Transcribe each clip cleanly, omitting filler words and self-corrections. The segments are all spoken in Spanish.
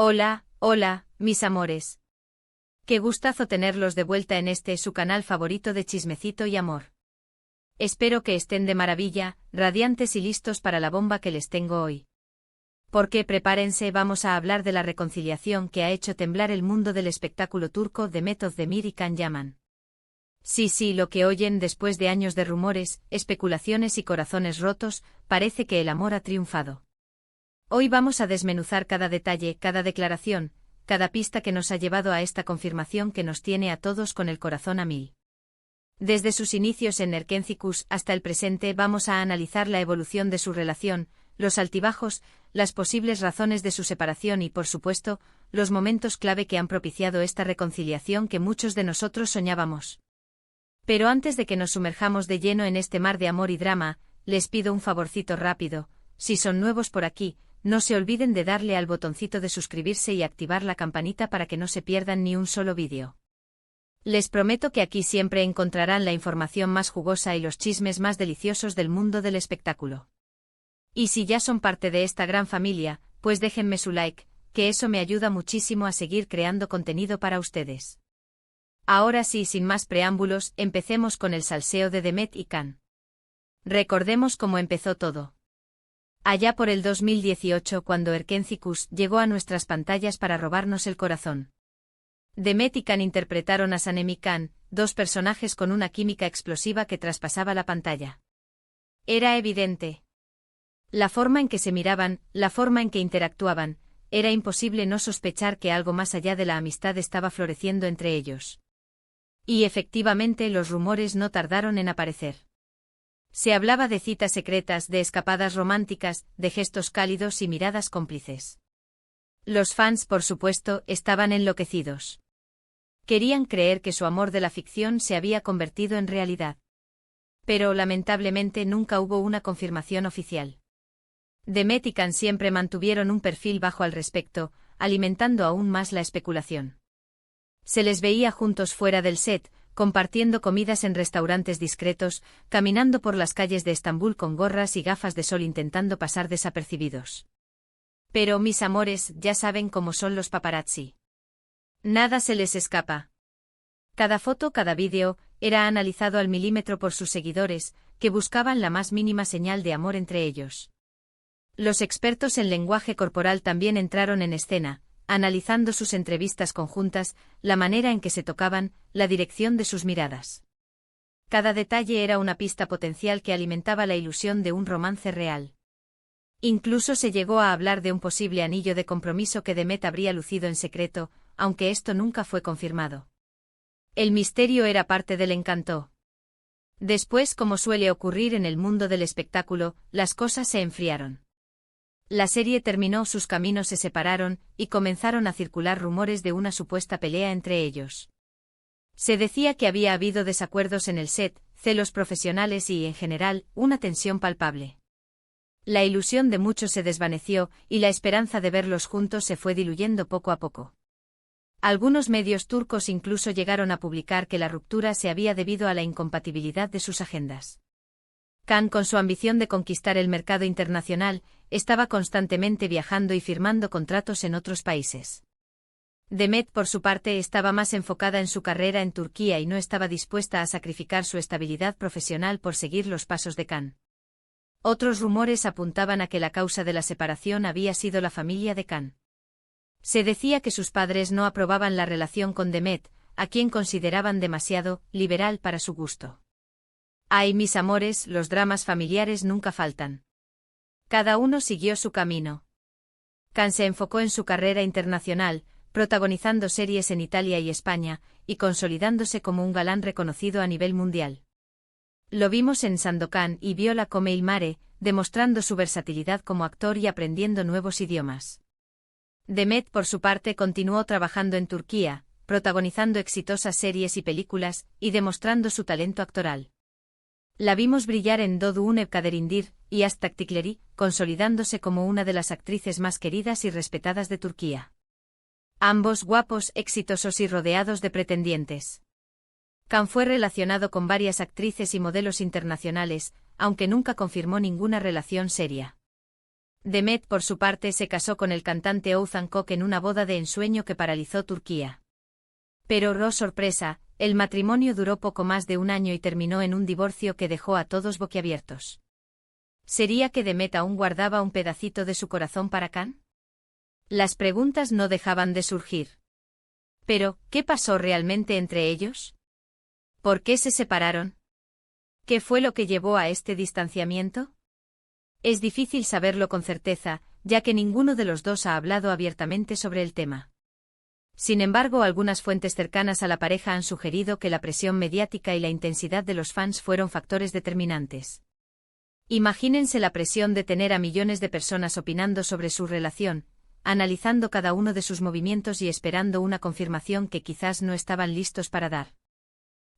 Hola, hola, mis amores. Qué gustazo tenerlos de vuelta en su canal favorito de chismecito y amor. Espero que estén de maravilla, radiantes y listos para la bomba que les tengo hoy. Porque prepárense, vamos a hablar de la reconciliación que ha hecho temblar el mundo del espectáculo turco Demet Özdemir y Can Yaman. Sí, lo que oyen después de años de rumores, especulaciones y corazones rotos, parece que el amor ha triunfado. Hoy vamos a desmenuzar cada detalle, cada declaración, cada pista que nos ha llevado a esta confirmación que nos tiene a todos con el corazón a mil. Desde sus inicios en Erkencikus hasta el presente vamos a analizar la evolución de su relación, los altibajos, las posibles razones de su separación y, por supuesto, los momentos clave que han propiciado esta reconciliación que muchos de nosotros soñábamos. Pero antes de que nos sumerjamos de lleno en este mar de amor y drama, les pido un favorcito rápido. Si son nuevos por aquí, no se olviden de darle al botoncito de suscribirse y activar la campanita para que no se pierdan ni un solo vídeo. Les prometo que aquí siempre encontrarán la información más jugosa y los chismes más deliciosos del mundo del espectáculo. Y si ya son parte de esta gran familia, pues déjenme su like, que eso me ayuda muchísimo a seguir creando contenido para ustedes. Ahora sí, sin más preámbulos, empecemos con el salseo de Demet y Can. Recordemos cómo empezó todo. Allá por el 2018, cuando Erkencikus llegó a nuestras pantallas para robarnos el corazón. Demet y Can interpretaron a Sanem y Can, dos personajes con una química explosiva que traspasaba la pantalla. Era evidente. La forma en que se miraban, la forma en que interactuaban, era imposible no sospechar que algo más allá de la amistad estaba floreciendo entre ellos. Y efectivamente los rumores no tardaron en aparecer. Se hablaba de citas secretas, de escapadas románticas, de gestos cálidos y miradas cómplices. Los fans, por supuesto, estaban enloquecidos. Querían creer que su amor de la ficción se había convertido en realidad. Pero lamentablemente nunca hubo una confirmación oficial. Demet y Can siempre mantuvieron un perfil bajo al respecto, alimentando aún más la especulación. Se les veía juntos fuera del set, compartiendo comidas en restaurantes discretos, caminando por las calles de Estambul con gorras y gafas de sol intentando pasar desapercibidos. Pero mis amores, ya saben cómo son los paparazzi. Nada se les escapa. Cada foto, cada vídeo, era analizado al milímetro por sus seguidores, que buscaban la más mínima señal de amor entre ellos. Los expertos en lenguaje corporal también entraron en escena, analizando sus entrevistas conjuntas, la manera en que se tocaban, la dirección de sus miradas. Cada detalle era una pista potencial que alimentaba la ilusión de un romance real. Incluso se llegó a hablar de un posible anillo de compromiso que Demet habría lucido en secreto, aunque esto nunca fue confirmado. El misterio era parte del encanto. Después, como suele ocurrir en el mundo del espectáculo, las cosas se enfriaron. La serie terminó, sus caminos se separaron, y comenzaron a circular rumores de una supuesta pelea entre ellos. Se decía que había habido desacuerdos en el set, celos profesionales y, en general, una tensión palpable. La ilusión de muchos se desvaneció, y la esperanza de verlos juntos se fue diluyendo poco a poco. Algunos medios turcos incluso llegaron a publicar que la ruptura se había debido a la incompatibilidad de sus agendas. Can, con su ambición de conquistar el mercado internacional, estaba constantemente viajando y firmando contratos en otros países. Demet, por su parte, estaba más enfocada en su carrera en Turquía y no estaba dispuesta a sacrificar su estabilidad profesional por seguir los pasos de Can. Otros rumores apuntaban a que la causa de la separación había sido la familia de Can. Se decía que sus padres no aprobaban la relación con Demet, a quien consideraban demasiado liberal para su gusto. Ay, mis amores, los dramas familiares nunca faltan. Cada uno siguió su camino. Can se enfocó en su carrera internacional, protagonizando series en Italia y España, y consolidándose como un galán reconocido a nivel mundial. Lo vimos en Sandokan y Viola come il mare, demostrando su versatilidad como actor y aprendiendo nuevos idiomas. Demet, por su parte, continuó trabajando en Turquía, protagonizando exitosas series y películas, y demostrando su talento actoral. La vimos brillar en Doğu Kaderimdir y Astaktikleri, consolidándose como una de las actrices más queridas y respetadas de Turquía. Ambos guapos, exitosos y rodeados de pretendientes. Can fue relacionado con varias actrices y modelos internacionales, aunque nunca confirmó ninguna relación seria. Demet, por su parte, se casó con el cantante Oğuzhan Koç en una boda de ensueño que paralizó Turquía. Pero, oh sorpresa, el matrimonio duró poco más de un año y terminó en un divorcio que dejó a todos boquiabiertos. ¿Sería que Demet aún guardaba un pedacito de su corazón para Can? Las preguntas no dejaban de surgir. Pero, ¿qué pasó realmente entre ellos? ¿Por qué se separaron? ¿Qué fue lo que llevó a este distanciamiento? Es difícil saberlo con certeza, ya que ninguno de los dos ha hablado abiertamente sobre el tema. Sin embargo, algunas fuentes cercanas a la pareja han sugerido que la presión mediática y la intensidad de los fans fueron factores determinantes. Imagínense la presión de tener a millones de personas opinando sobre su relación, analizando cada uno de sus movimientos y esperando una confirmación que quizás no estaban listos para dar.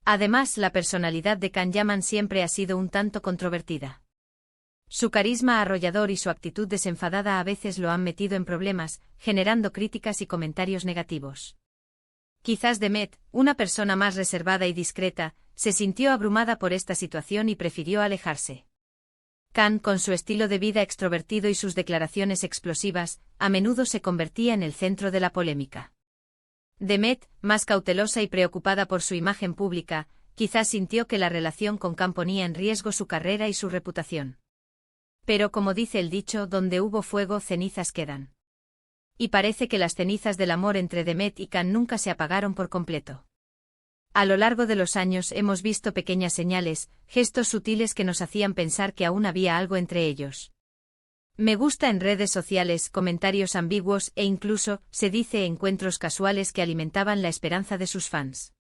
Además, la personalidad de Can Yaman siempre ha sido un tanto controvertida. Su carisma arrollador y su actitud desenfadada a veces lo han metido en problemas, generando críticas y comentarios negativos. Quizás Demet, una persona más reservada y discreta, se sintió abrumada por esta situación y prefirió alejarse. Can, con su estilo de vida extrovertido y sus declaraciones explosivas, a menudo se convertía en el centro de la polémica. Demet, más cautelosa y preocupada por su imagen pública, quizás sintió que la relación con Can ponía en riesgo su carrera y su reputación. Pero como dice el dicho, donde hubo fuego, cenizas quedan. Y parece que las cenizas del amor entre Demet y Can nunca se apagaron por completo. A lo largo de los años hemos visto pequeñas señales, gestos sutiles que nos hacían pensar que aún había algo entre ellos. Me gusta en redes sociales, comentarios ambiguos e incluso, se dice, encuentros casuales que alimentaban la esperanza de sus fans.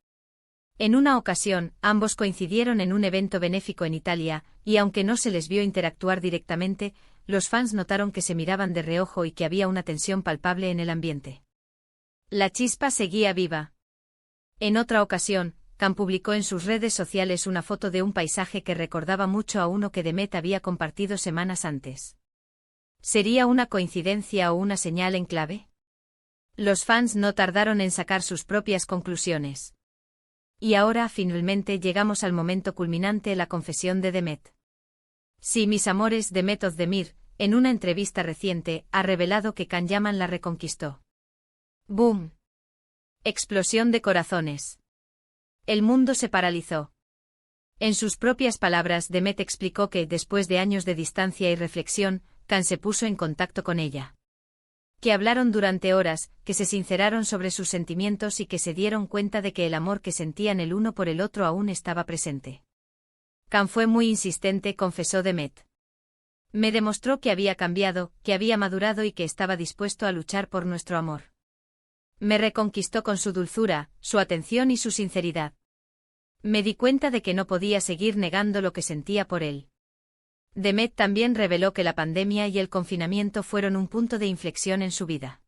En una ocasión, ambos coincidieron en un evento benéfico en Italia, y aunque no se les vio interactuar directamente, los fans notaron que se miraban de reojo y que había una tensión palpable en el ambiente. La chispa seguía viva. En otra ocasión, Can publicó en sus redes sociales una foto de un paisaje que recordaba mucho a uno que Demet había compartido semanas antes. ¿Sería una coincidencia o una señal en clave? Los fans no tardaron en sacar sus propias conclusiones. Y ahora, finalmente, llegamos al momento culminante, la confesión de Demet. Sí, mis amores, Demet Özdemir, en una entrevista reciente, ha revelado que Can Yaman la reconquistó. ¡Boom! Explosión de corazones. El mundo se paralizó. En sus propias palabras, Demet explicó que, después de años de distancia y reflexión, Can se puso en contacto con ella. Que hablaron durante horas, que se sinceraron sobre sus sentimientos y que se dieron cuenta de que el amor que sentían el uno por el otro aún estaba presente. Can fue muy insistente, confesó Demet. Me demostró que había cambiado, que había madurado y que estaba dispuesto a luchar por nuestro amor. Me reconquistó con su dulzura, su atención y su sinceridad. Me di cuenta de que no podía seguir negando lo que sentía por él. Demet también reveló que la pandemia y el confinamiento fueron un punto de inflexión en su vida.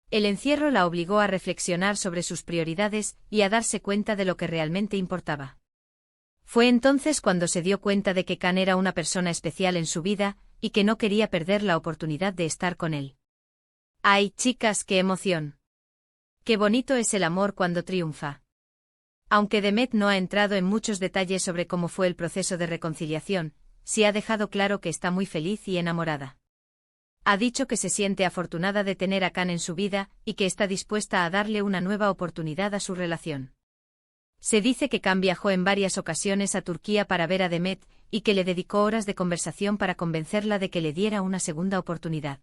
El encierro la obligó a reflexionar sobre sus prioridades y a darse cuenta de lo que realmente importaba. Fue entonces cuando se dio cuenta de que Can era una persona especial en su vida y que no quería perder la oportunidad de estar con él. ¡Ay, chicas, qué emoción! ¡Qué bonito es el amor cuando triunfa! Aunque Demet no ha entrado en muchos detalles sobre cómo fue el proceso de reconciliación, sí ha dejado claro que está muy feliz y enamorada. Ha dicho que se siente afortunada de tener a Can en su vida y que está dispuesta a darle una nueva oportunidad a su relación. Se dice que Can viajó en varias ocasiones a Turquía para ver a Demet y que le dedicó horas de conversación para convencerla de que le diera una segunda oportunidad.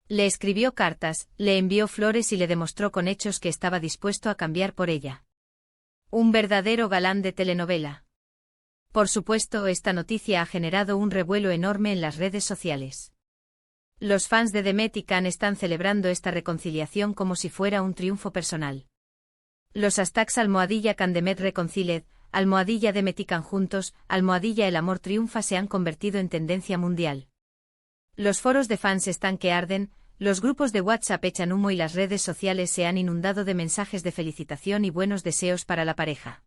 Le escribió cartas, le envió flores y le demostró con hechos que estaba dispuesto a cambiar por ella. Un verdadero galán de telenovela. Por supuesto, esta noticia ha generado un revuelo enorme en las redes sociales. Los fans de Demet y Can están celebrando esta reconciliación como si fuera un triunfo personal. Los hashtags #CanDemet Reconciled, #Demet y Can juntos, #El amor triunfa se han convertido en tendencia mundial. Los foros de fans están que arden, los grupos de WhatsApp echan humo y las redes sociales se han inundado de mensajes de felicitación y buenos deseos para la pareja.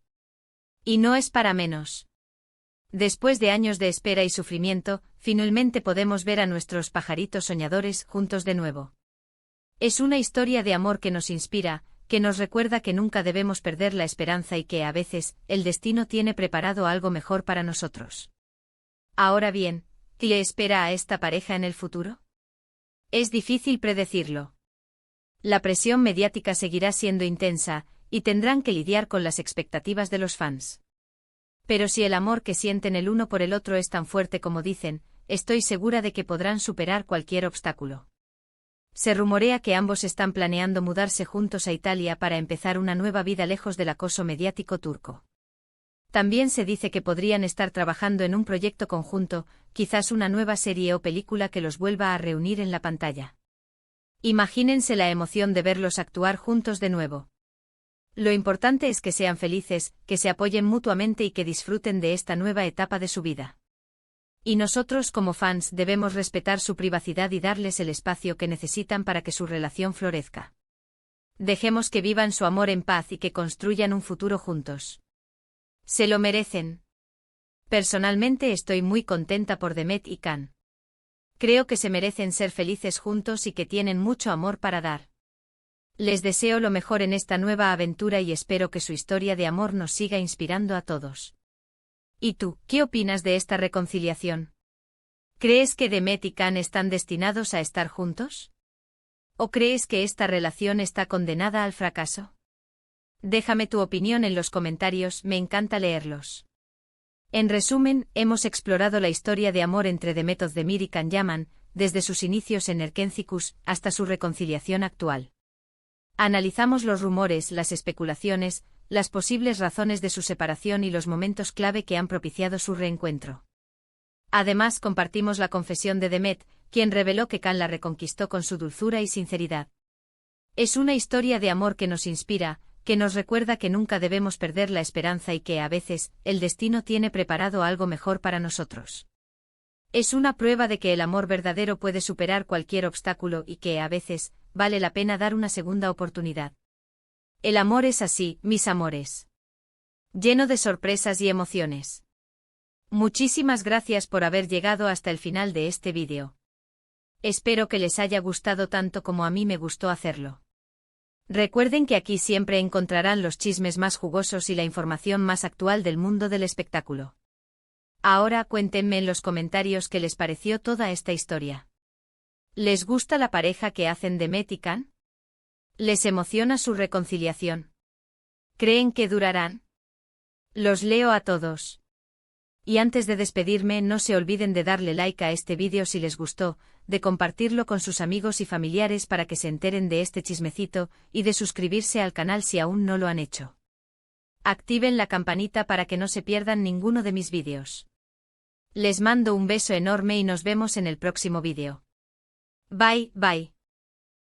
Y no es para menos. Después de años de espera y sufrimiento, finalmente podemos ver a nuestros pajaritos soñadores juntos de nuevo. Es una historia de amor que nos inspira, que nos recuerda que nunca debemos perder la esperanza y que, a veces, el destino tiene preparado algo mejor para nosotros. Ahora bien, ¿qué le espera a esta pareja en el futuro? Es difícil predecirlo. La presión mediática seguirá siendo intensa, y tendrán que lidiar con las expectativas de los fans. Pero si el amor que sienten el uno por el otro es tan fuerte como dicen, estoy segura de que podrán superar cualquier obstáculo. Se rumorea que ambos están planeando mudarse juntos a Italia para empezar una nueva vida lejos del acoso mediático turco. También se dice que podrían estar trabajando en un proyecto conjunto, quizás una nueva serie o película que los vuelva a reunir en la pantalla. Imagínense la emoción de verlos actuar juntos de nuevo. Lo importante es que sean felices, que se apoyen mutuamente y que disfruten de esta nueva etapa de su vida. Y nosotros como fans debemos respetar su privacidad y darles el espacio que necesitan para que su relación florezca. Dejemos que vivan su amor en paz y que construyan un futuro juntos. Se lo merecen. Personalmente estoy muy contenta por Demet y Can. Creo que se merecen ser felices juntos y que tienen mucho amor para dar. Les deseo lo mejor en esta nueva aventura y espero que su historia de amor nos siga inspirando a todos. ¿Y tú, qué opinas de esta reconciliación? ¿Crees que Demet y Can están destinados a estar juntos? ¿O crees que esta relación está condenada al fracaso? Déjame tu opinión en los comentarios, me encanta leerlos. En resumen, hemos explorado la historia de amor entre Demet Özdemir y Can Yaman, desde sus inicios en Erkencikus hasta su reconciliación actual. Analizamos los rumores, las especulaciones, las posibles razones de su separación y los momentos clave que han propiciado su reencuentro. Además, compartimos la confesión de Demet, quien reveló que Can la reconquistó con su dulzura y sinceridad. Es una historia de amor que nos inspira, que nos recuerda que nunca debemos perder la esperanza y que, a veces, el destino tiene preparado algo mejor para nosotros. Es una prueba de que el amor verdadero puede superar cualquier obstáculo y que, a veces, vale la pena dar una segunda oportunidad. El amor es así, mis amores. Lleno de sorpresas y emociones. Muchísimas gracias por haber llegado hasta el final de este vídeo. Espero que les haya gustado tanto como a mí me gustó hacerlo. Recuerden que aquí siempre encontrarán los chismes más jugosos y la información más actual del mundo del espectáculo. Ahora cuéntenme en los comentarios qué les pareció toda esta historia. ¿Les gusta la pareja que hacen Demet y Can? ¿Les emociona su reconciliación? ¿Creen que durarán? Los leo a todos. Y antes de despedirme, no se olviden de darle like a este vídeo si les gustó, de compartirlo con sus amigos y familiares para que se enteren de este chismecito, y de suscribirse al canal si aún no lo han hecho. Activen la campanita para que no se pierdan ninguno de mis vídeos. Les mando un beso enorme y nos vemos en el próximo vídeo. Bye, bye.